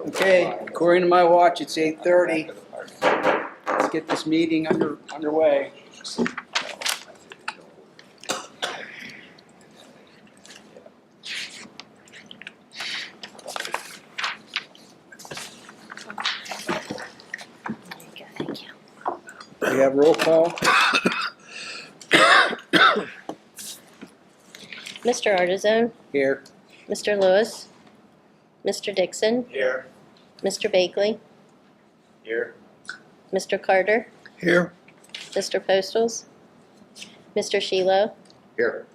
Okay, according to my watch, it's 8:30. Let's get this meeting underway. We have roll call. Mr. Artisan, Here. Mr. Lewis, Mr. Dixon, Here. Mr. Bakley, Here. Mr. Carter, Here. Mr. Postles, Mr. Shilo, Here.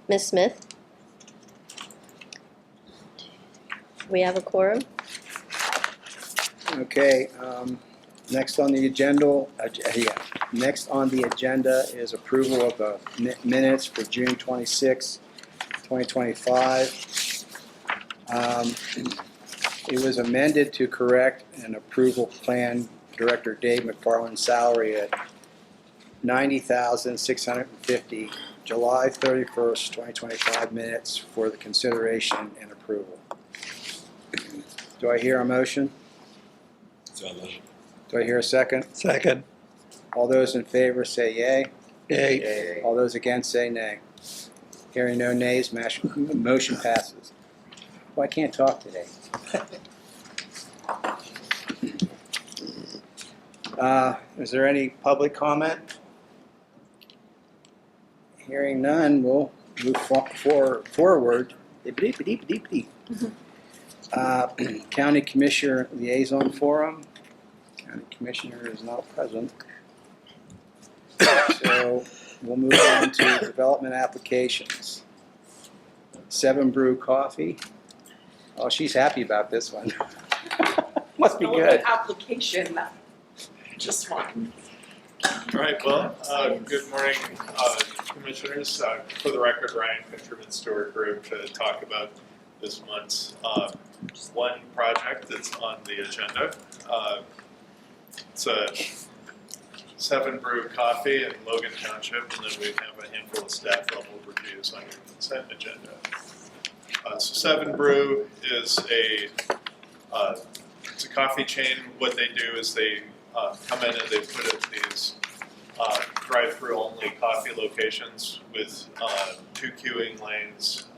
Ms. Smith. We have a quorum. Okay, next on the agenda, next on the agenda is approval of the minutes for June 26, 2025. It was amended to correct an approval plan Director Dave McFarland's salary at $90,650, July 31st, 2025 minutes for the consideration and approval. Do I hear a motion? Do I hear a second? Second. All those in favor say yay. Yay. All those against say nay. Hearing no nays, motion passes. Well, I can't talk today. Is there any public comment? Hearing none, we'll move forward. County Commissioner Liaison Forum. County Commissioner is not present. So we'll move on to development applications. 7 Brew Coffee. Oh, she's happy about this one. Must be good. Application, just one. All right, well, good morning, commissioners. For the record, Ryan Fincherman Stewart Group to talk about this month's one project that's on the agenda. It's a 7 Brew Coffee in Logan Township, and then we have a handful of staff level reviews on your consent agenda. So 7 Brew is it's a coffee chain. What they do is they come in and they put in these drive-through only coffee locations with 2 queuing lanes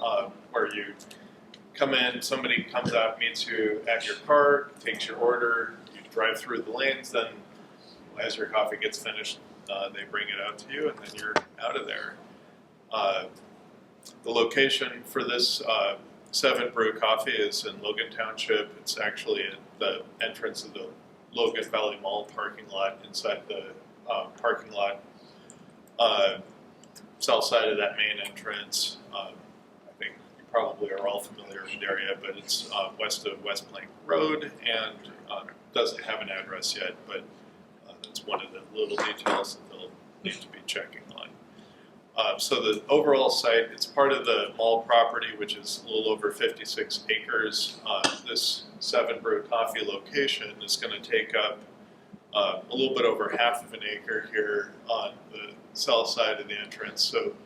where you come in, somebody comes out, meets you at your car, takes your order, you drive through the lanes, then as your coffee gets finished, they bring it out to you, and then you're out of there. The location for this 7 Brew Coffee is in Logan Township. It's actually at the entrance of the Logan Valley Mall parking lot, inside the parking lot, south side of that main entrance. I think you probably are all familiar with the area, but it's west of West Plank Road, and doesn't have an address yet, but that's one of the little details that they'll need to be checking on. So the overall site, it's part of the mall property, which is a little over 56 acres. This 7 Brew Coffee location is going to take up a little bit over half of an acre here on the south side of the entrance. So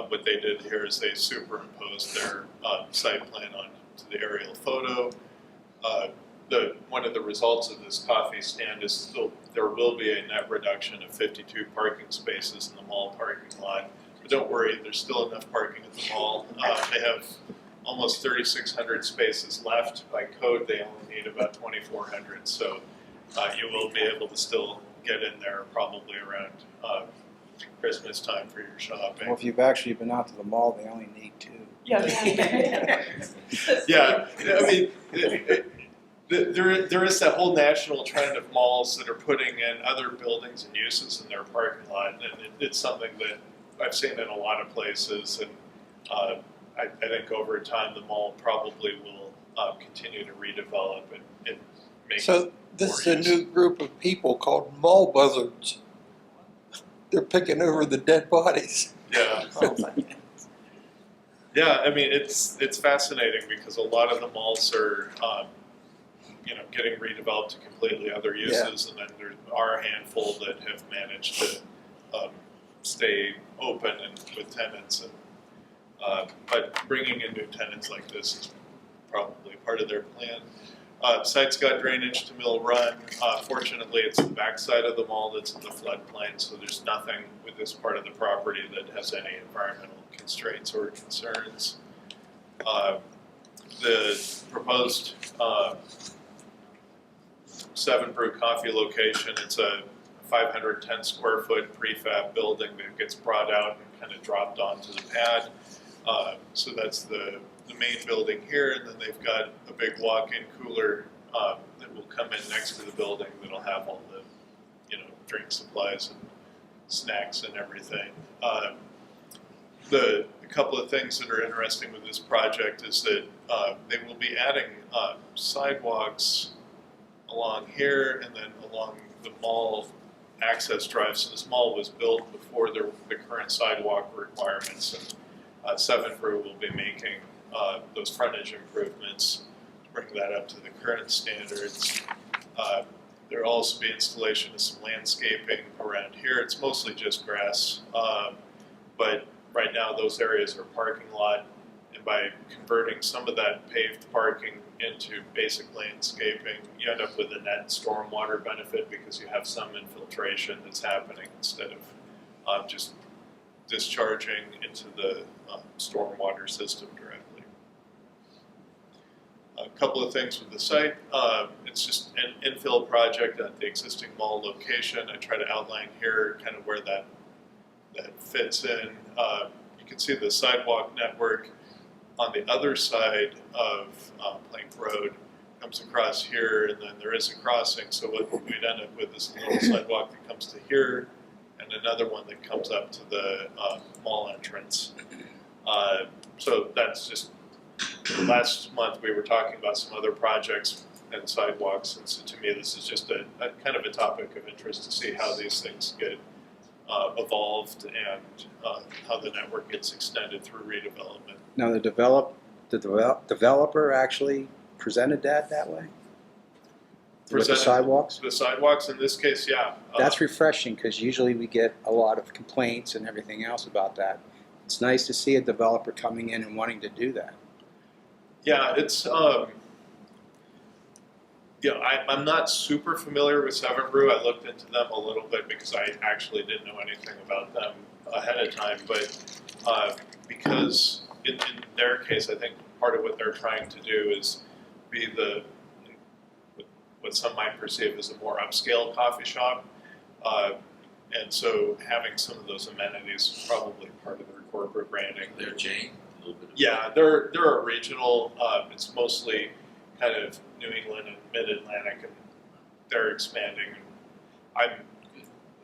what they did here is they superimposed their site plan onto the aerial photo. One of the results of this coffee stand is there will be a net reduction of 52 parking spaces in the mall parking lot. But don't worry, there's still enough parking at the mall. They have almost 3,600 spaces left. By code, they only need about 2,400. So you will be able to still get in there probably around Christmas time for your shopping. Well, if you've actually been out to the mall, they only need 2. Yeah. Yeah, I mean, there is that whole national trend of malls that are putting in other buildings and uses in their parking lot, and it's something that I've seen in a lot of places, and I think over time the mall probably will continue to redevelop and make. So this is a use. new group of people called mall buzzards. They're picking over the dead bodies. Yeah. Yeah, I mean it's fascinating because a lot of the malls are getting redeveloped to completely other uses, and then there are a handful that have managed to stay open and with tenants, and but bringing in new tenants like this is probably part of their plan. Site's got drainage to Mill Run. Fortunately, it's the backside of the mall that's in the floodplain, so there's nothing with this part of the property that has any environmental constraints or concerns. The proposed 7 Brew Coffee location, it's a 510 square foot prefab building that gets brought out and kind of dropped onto the pad. So that's the main building here, and then they've got a big walk-in cooler that will come in next to the building that'll have all the, drink supplies and snacks and everything. A couple of things that are interesting with this project is that they will be adding sidewalks along here and then along the mall access drive. So this mall was built before the current sidewalk requirements, and 7 Brew will be making those frontage improvements to bring that up to the current standards. There will also be installation of some landscaping around here. It's mostly just grass, but right now those areas are parking lot, and by converting some of that paved parking into basic landscaping, you end up with a net stormwater benefit because you have some infiltration that's happening instead of just discharging into the stormwater system directly. A couple of things with the site. It's just an infill project at the existing mall location. I try to outline here kind of where that fits in. You can see the sidewalk network on the other side of Plank Road comes across here, and then there is a crossing. So what we'd end up with is a little sidewalk that comes to here, and another one that comes up to the mall entrance. So that's just, last month we were talking about some other projects and sidewalks, and so to me this is just a kind of a topic of interest to see how these things get evolved and how the network gets extended through redevelopment. Now, the developer actually presented that way? With the sidewalks? The sidewalks in this case, yeah. That's refreshing, because usually we get a lot of complaints and everything else about that. It's nice to see a developer coming in and wanting to do that. Yeah, it's, I'm not super familiar with 7 Brew. I looked into them a little bit because I actually didn't know anything about them ahead of time, but because in their case, I think part of what they're trying to do is be what some might perceive as a more upscale coffee shop, and so having some of those amenities is probably part of their corporate branding. Their chain, a little bit. Yeah, they're a regional. It's mostly kind of New England and Mid-Atlantic, and they're expanding. I'm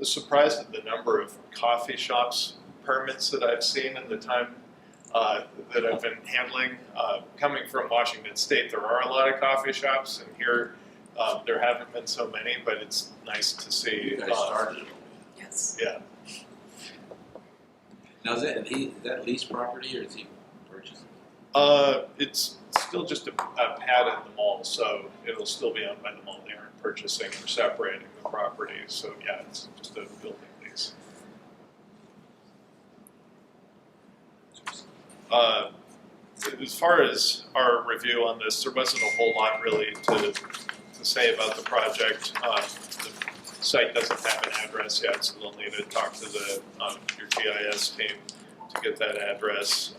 surprised at the number of coffee shops permits that I've seen in the time that I've been handling. Coming from Washington State, there are a lot of coffee shops, and here there haven't been so many, but it's nice to see. You guys started it. Yes. Yeah. Now is that lease property or is he purchasing? It's still just a pad at the mall, so it'll still be owned by the mall. They aren't purchasing or separating the property, so yeah, it's just a building lease. As far as our review on this, there wasn't a whole lot really to say about the project. The site doesn't have an address yet, so they'll need to talk to your GIS team to get that address.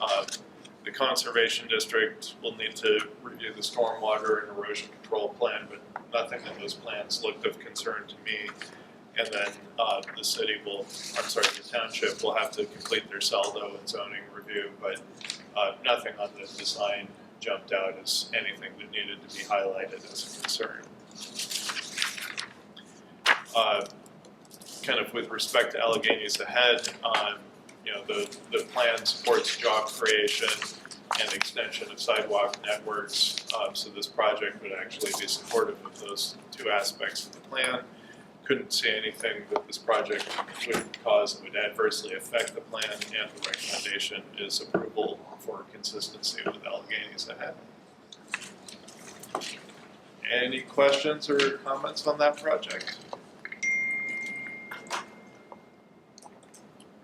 The conservation district will need to review the stormwater and erosion control plan, but nothing in those plans looked of concern to me. And then the township will have to complete their SALDO and zoning review, but nothing on the design jumped out as anything that needed to be highlighted as a concern. Kind of with respect to Alleghenies Ahead, the plan supports job creation and extension of sidewalk networks, so this project would actually be supportive of those two aspects of the plan. Couldn't see anything that this project would cause that would adversely affect the plan, and the recommendation is approval for consistency with Alleghenies Ahead. Any questions or comments on that project? All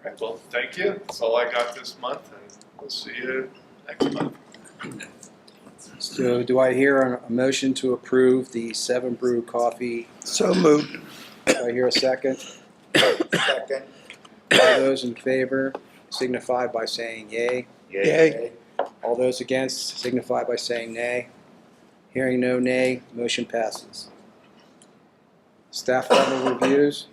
right, well, thank you. That's all I got this month, and we'll see you next month. So do I hear a motion to approve the 7 Brew Coffee? So moved. Do I hear a second? Second. All those in favor signify by saying yay. Yay. All those against signify by saying nay. Hearing no nay, motion passes. Staff level reviews.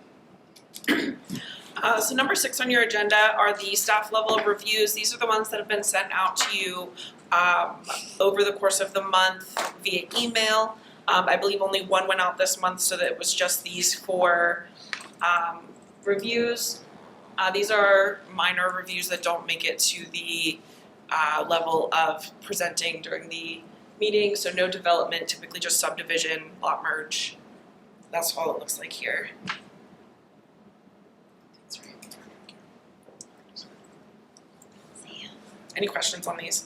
So number 6 on your agenda are the staff level reviews. These are the ones that have been sent out to you over the course of the month via email. I believe only one went out this month, so that it was just these 4 reviews. These are minor reviews that don't make it to the level of presenting during the meeting, so no development, typically just subdivision, lot merge. That's all it looks like here. Any questions on these?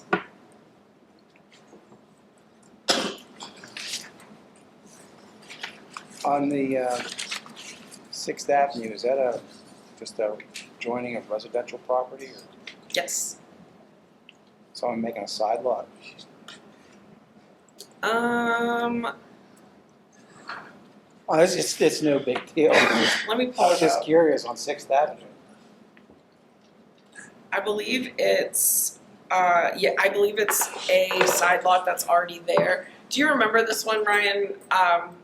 On the 6th Avenue, is that just a joining of residential property or Yes. someone making a side lot? Oh, it's no big deal. Let me I pull was it just up. curious on 6th Avenue. I believe it's, I believe it's a side lot that's already there. Do you remember this one, Ryan?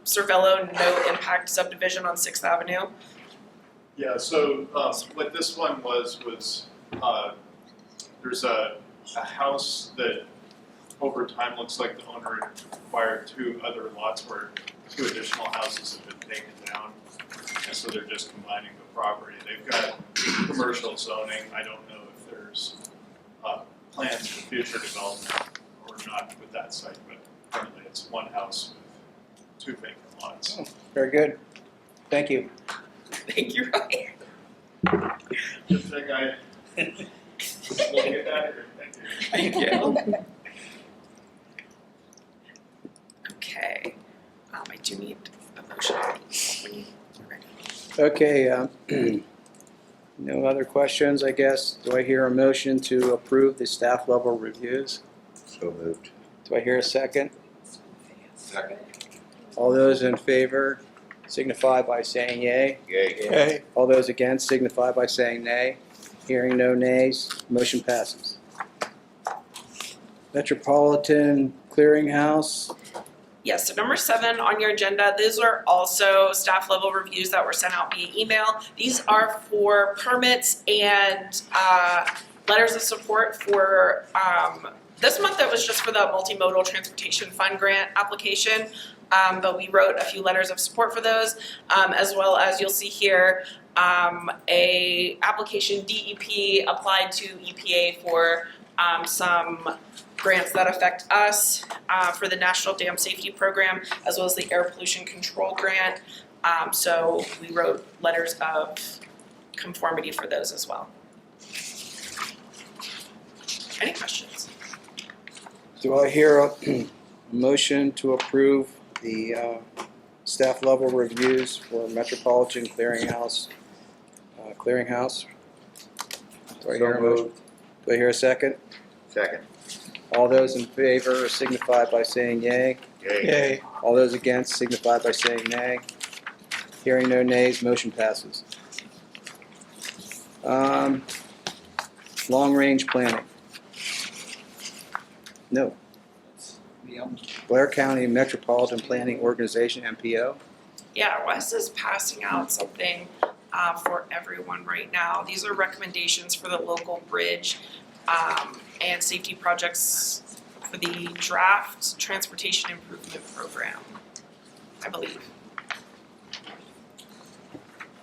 Cervello no impact subdivision on 6th Avenue? Yeah, so what this one was there's a house that over time looks like the owner acquired 2 other lots where 2 additional houses have been taken down. And so they're just combining the property. They've got commercial zoning. I don't know if there's plans for future development or not with that site, but currently it's one house with 2 vacant lots. Very good. Thank you. Thank you, Ryan. Good thing I look at that here. Thank you. Thank you. Okay, I do need a motion when you're ready. Okay, no other questions, I guess. Do I hear a motion to approve the staff level reviews? So moved. Do I hear a second? Second. All those in favor signify by saying yay. Yay. Yay. All those against signify by saying nay. Hearing no nays, motion passes. Metropolitan Clearinghouse. Yes, so number 7 on your agenda, these are also staff level reviews that were sent out via email. These are for permits and letters of support for, this month it was just for the Multimodal Transportation Fund Grant application, but we wrote a few letters of support for those, as well as you'll see here, a application DEP applied to EPA for some grants that affect us for the National Dam Safety Program, as well as the Air Pollution Control Grant. So we wrote letters of conformity for those as well. Any questions? Do I hear a motion to approve the staff level reviews for Metropolitan Clearinghouse? Clearinghouse? Do I hear a motion? Do I hear a second? Second. All those in favor signify by saying yay. Yay. Yay. All those against signify by saying nay. Hearing no nays, motion passes. Long-range planning. No. Blair County Metropolitan Planning Organization, MPO. Yeah, Wes is passing out something for everyone right now. These are recommendations for the local bridge and safety projects for the draft transportation improvement program, I believe.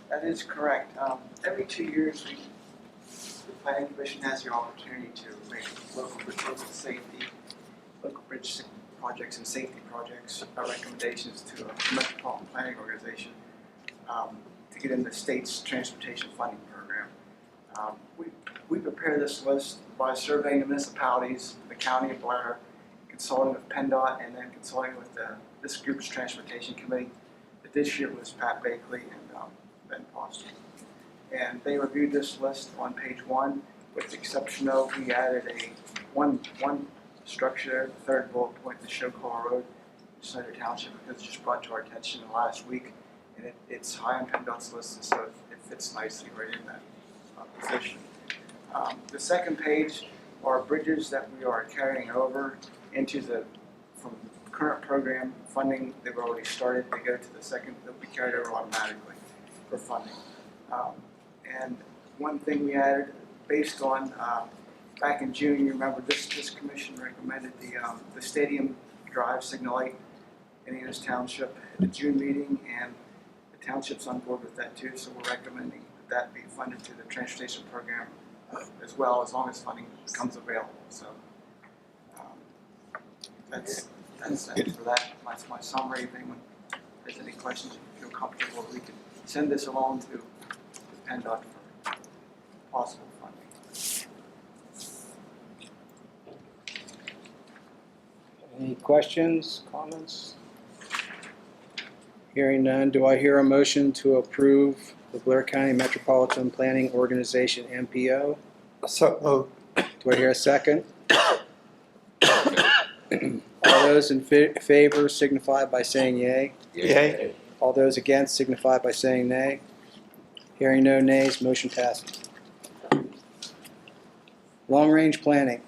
That is correct. Every 2 years, the planning commission has the opportunity to make local bridge projects and safety projects recommendations to a metropolitan planning organization to get in the state's transportation funding program. We prepare this list by surveying the municipalities, the county of Blair, consulting with PennDOT, and then consulting with this group's transportation committee. But this year was Pat Bakley and Ben Foster. And they reviewed this list on page 1, with the exception of we added one structure there. The third bullet point, the Show Call Road, Snyder Township, because it just brought to our attention in the last week, and it's high on PennDOT's list, and so it fits nicely right in that position. The second page are bridges that we are carrying over into from the current program funding. They've already started. They go to the second, they'll be carried over automatically for funding. And one thing we added, based on back in June, you remember this commission recommended the Stadium Drive signal light in Annis Township at the June meeting, and the township's on board with that too. So we're recommending that be funded through the transportation program as well, as long as funding becomes available. So that's it for that. That's my summary. If anyone has any questions, if you feel comfortable, we can send this along to PennDOT for possible funding. Any questions, comments? Hearing none, do I hear a motion to approve the Blair County Metropolitan Planning Organization, MPO? So moved. Do I hear a second? All those in favor signify by saying yea. Yay. All those against signify by saying nay. Hearing no nays, motion passes. Long-range planning.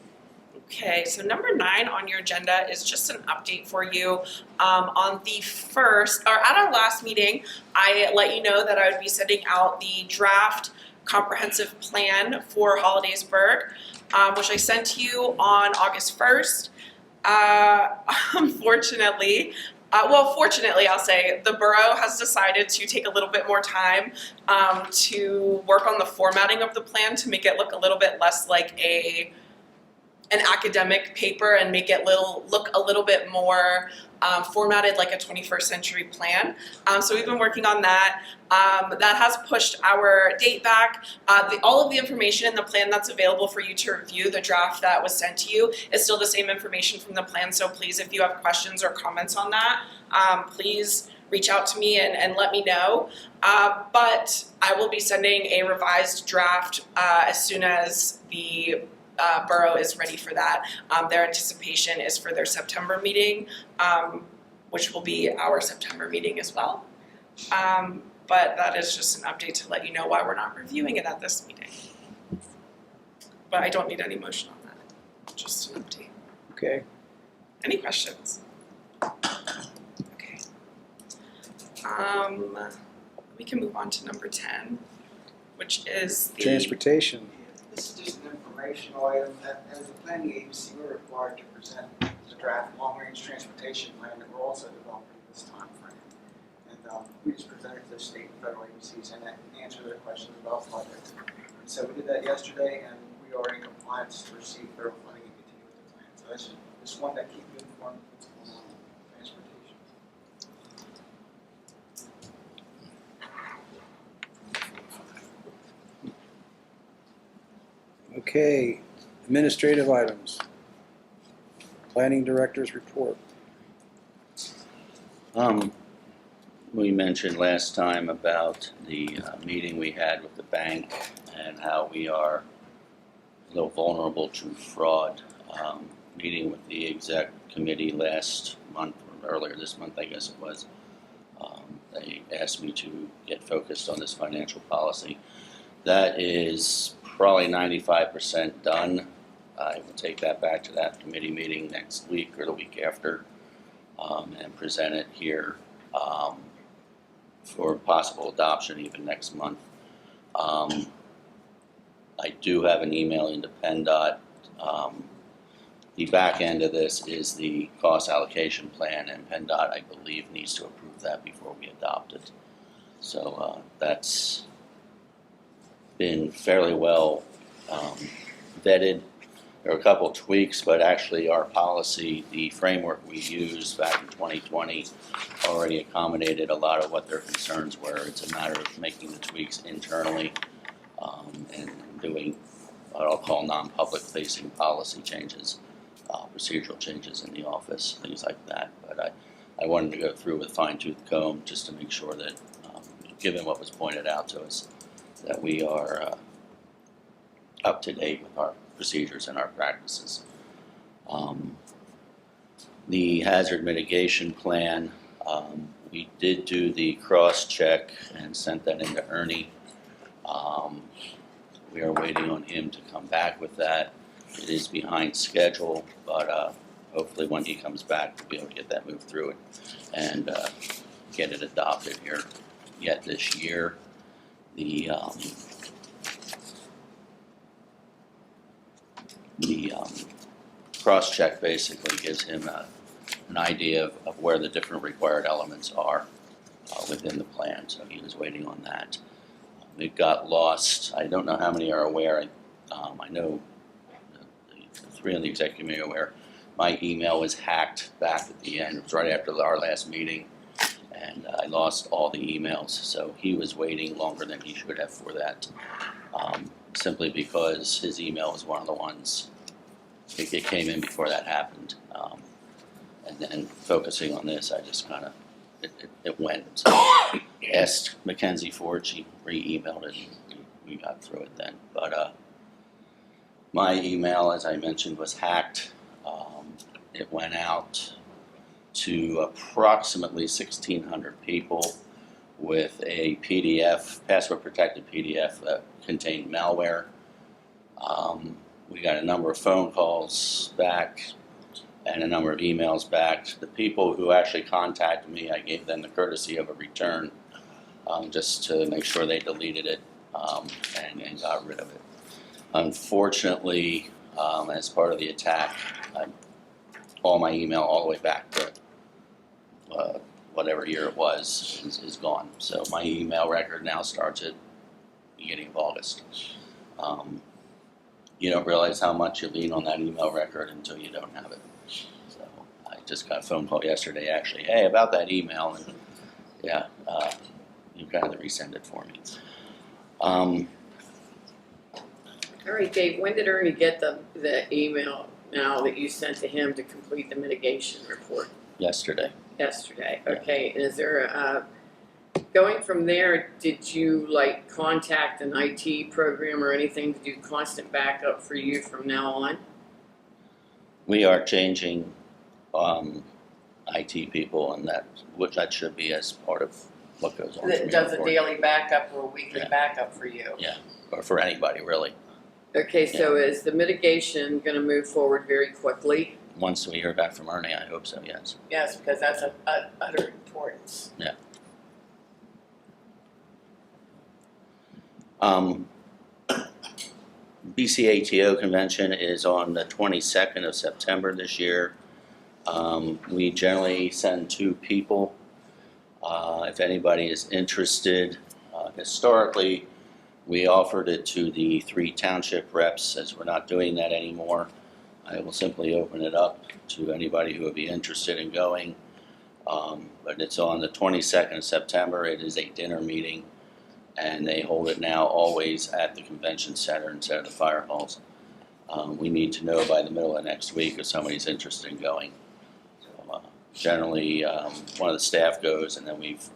Okay, so number 9 on your agenda is just an update for you. On the first, or at our last meeting, I let you know that I would be sending out the draft comprehensive plan for Hollidaysburg, which I sent to you on August 1st. Unfortunately, fortunately, I'll say, the borough has decided to take a little bit more time to work on the formatting of the plan to make it look a little bit less like an academic paper and make it look a little bit more formatted like a 21st century plan. So we've been working on that. That has pushed our date back. All of the information in the plan that's available for you to review, the draft that was sent to you, is still the same information from the plan. So please, if you have questions or comments on that, please reach out to me and let me know. But I will be sending a revised draft as soon as the borough is ready for that. Their anticipation is for their September meeting, which will be our September meeting as well. But that is just an update to let you know why we're not reviewing it at this meeting. But I don't need any motion on that, just an update. Okay. Any questions? Okay. We can move on to number 10, which is the Transportation. This is just an informational item. As a planning agency, we're required to present the draft long-range transportation plan that we're also developing this time frame. And we just present it to the state and federal agencies and answer their questions about projects. And so we did that yesterday, and we are in compliance to receive federal funding and continue with the plan. So that's just one that keep you informed of what's going on with transportation. Okay, administrative items. Planning Director's report. We mentioned last time about the meeting we had with the bank and how we are a little vulnerable to fraud. Meeting with the exec committee last month, or earlier this month I guess it was, they asked me to get focused on this financial policy. That is probably 95% done. I will take that back to that committee meeting next week or the week after and present it here for possible adoption even next month. I do have an email into PennDOT. The back end of this is the cost allocation plan, and PennDOT, I believe, needs to approve that before we adopt it. So that's been fairly well vetted. There are a couple of tweaks, but actually our policy, the framework we used back in 2020, already accommodated a lot of what their concerns were. It's a matter of making the tweaks internally and doing what I'll call non-public facing policy changes, procedural changes in the office, things like that. But I wanted to go through with fine-tooth comb just to make sure that, given what was pointed out to us, that we are up to date with our procedures and our practices. The hazard mitigation plan, we did do the cross-check and sent that into Ernie. We are waiting on him to come back with that. It is behind schedule, but hopefully when he comes back, we'll be able to get that moved through it and get it adopted here yet this year. The cross-check basically gives him an idea of where the different required elements are within the plan, so he was waiting on that. It got lost. I don't know how many are aware. I know the three on the executive committee are aware. My email was hacked back at the end. It was right after our last meeting, and I lost all the emails. So he was waiting longer than he should have for that, simply because his email was one of the ones it came in before that happened. And then focusing on this, I just kind of it went. So asked Mackenzie Ford, she re-emailed it, and we got through it then. But my email, as I mentioned, was hacked. It went out to approximately 1,600 people with a PDF, password-protected PDF that contained malware. We got a number of phone calls back and a number of emails back. The people who actually contacted me, I gave them the courtesy of a return just to make sure they deleted it and got rid of it. Unfortunately, as part of the attack, all my email all the way back to whatever year it was is gone. So my email record now starts at the beginning of August. You don't realize how much you lean on that email record until you don't have it. So I just got a phone call yesterday, actually, hey, about that email, and yeah, you kind of resend it for me. All right, Dave, when did Ernie get the email now that you sent to him to complete the mitigation report? Yesterday. Yesterday, okay. And is there, going from there, did you contact an IT program or anything to do constant backup for you from now on? We are changing IT people, and that should be as part of what goes on. That does a daily backup or a weekly Yeah. backup for you? Yeah, or for anybody, really. Okay, so is the mitigation going to move forward very quickly? Once we hear back from Ernie, I hope so, yes. Yes, because that's of utter importance. Yeah. BCATO convention is on the 22nd of September this year. We generally send 2 people. If anybody is interested, historically, we offered it to the 3 township reps. As we're not doing that anymore, I will simply open it up to anybody who would be interested in going. But it's on the 22nd of September. It is a dinner meeting, and they hold it now always at the convention center instead of the fire halls. We need to know by the middle of next week if somebody's interested in going. So, generally, one of the staff goes, and then we've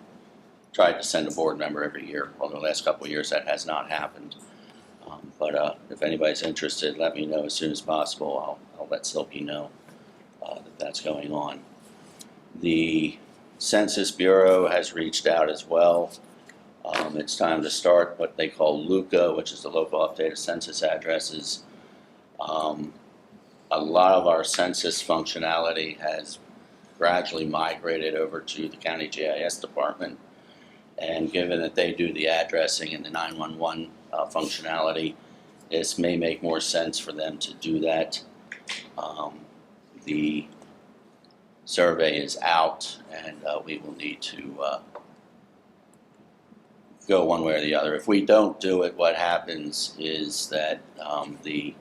tried to send a board member every year. Over the last couple of years, that has not happened. But if anybody's interested, let me know as soon as possible. I'll let Silky know that that's going on. The Census Bureau has reached out as well. It's time to start what they call LUCA, which is the local updated census addresses. A lot of our census functionality has gradually migrated over to the county GIS department. And given that they do the addressing and the 911 functionality, this may make more sense for them to do that. The survey is out, and we will need to go one way or the other. If we don't do it, what happens is that the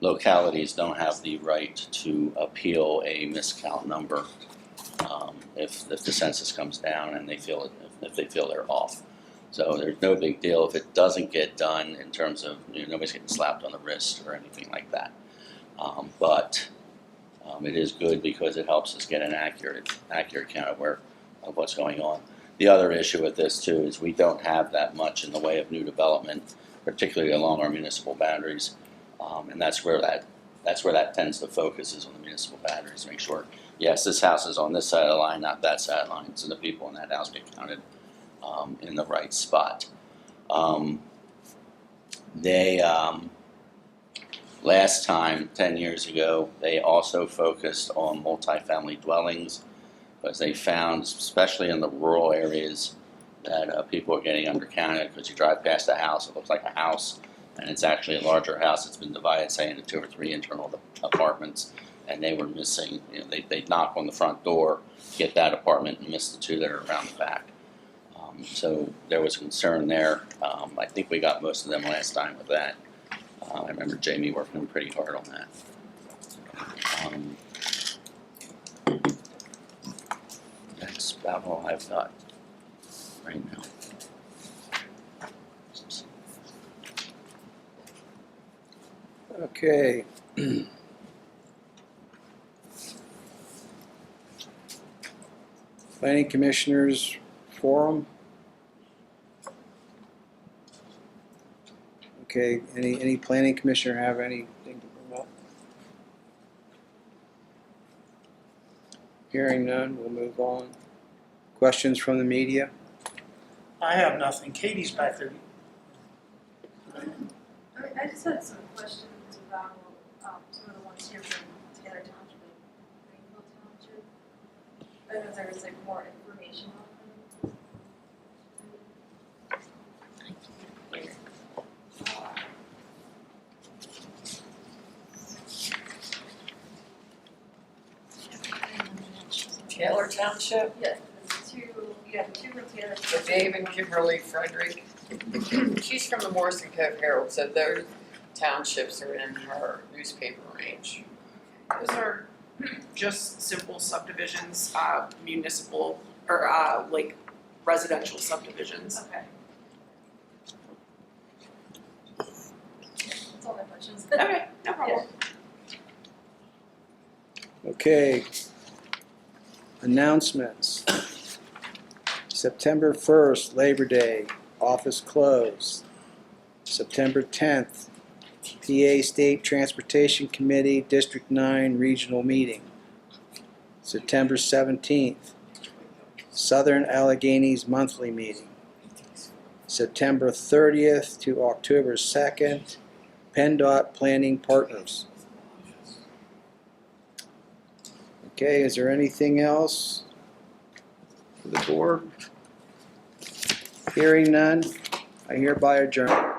localities don't have the right to appeal a miscount number if the census comes down and if they feel they're off. So there's no big deal if it doesn't get done in terms of nobody's getting slapped on the wrist or anything like that. But it is good because it helps us get an accurate count of what's going on. The other issue with this too is we don't have that much in the way of new development, particularly along our municipal boundaries, and that's where that That's where that tends to focus, is on the municipal batteries, make sure, yes, this house is on this side of the line, not that side of the line, so the people in that house get counted in the right spot. Last time, 10 years ago, they also focused on multifamily dwellings, because they found, especially in the rural areas, that people are getting undercounted, because you drive past a house, it looks like a house, and it's actually a larger house. It's been divided, say, into 2 or 3 internal apartments, and they were missing, they'd knock on the front door, get that apartment, and miss the 2 that are around the back. So there was concern there. I think we got most of them last time with that. I remember Jamie working pretty hard on that. That's about all I've got right now. Okay. Planning Commissioners Forum. Okay, any planning commissioner have anything to bring up? Hearing none, we'll move on. Questions from the media? I have nothing. Katie's back there. I just had some questions about some of the ones here from Taylor Township and Greenville Township. I don't know if there was like more information on them. Taylor Township, Yeah, there's two, you have two from Taylor. so Dave and Kimberly Frederick. She's from the Morrison Cove Herald, so those townships are in her newspaper range. Those are just simple subdivisions, municipal, or like residential subdivisions. Okay. That's all my questions. Okay, no problem. Okay. Announcements. September 1st, Labor Day, office closed. September 10th, PA State Transportation Committee, District 9 Regional Meeting. September 17th, Southern Alleghenies Monthly Meeting. September 30th to October 2nd, PennDOT Planning Partners. Okay, is there anything else for the board? Hearing none, I hereby adjourn.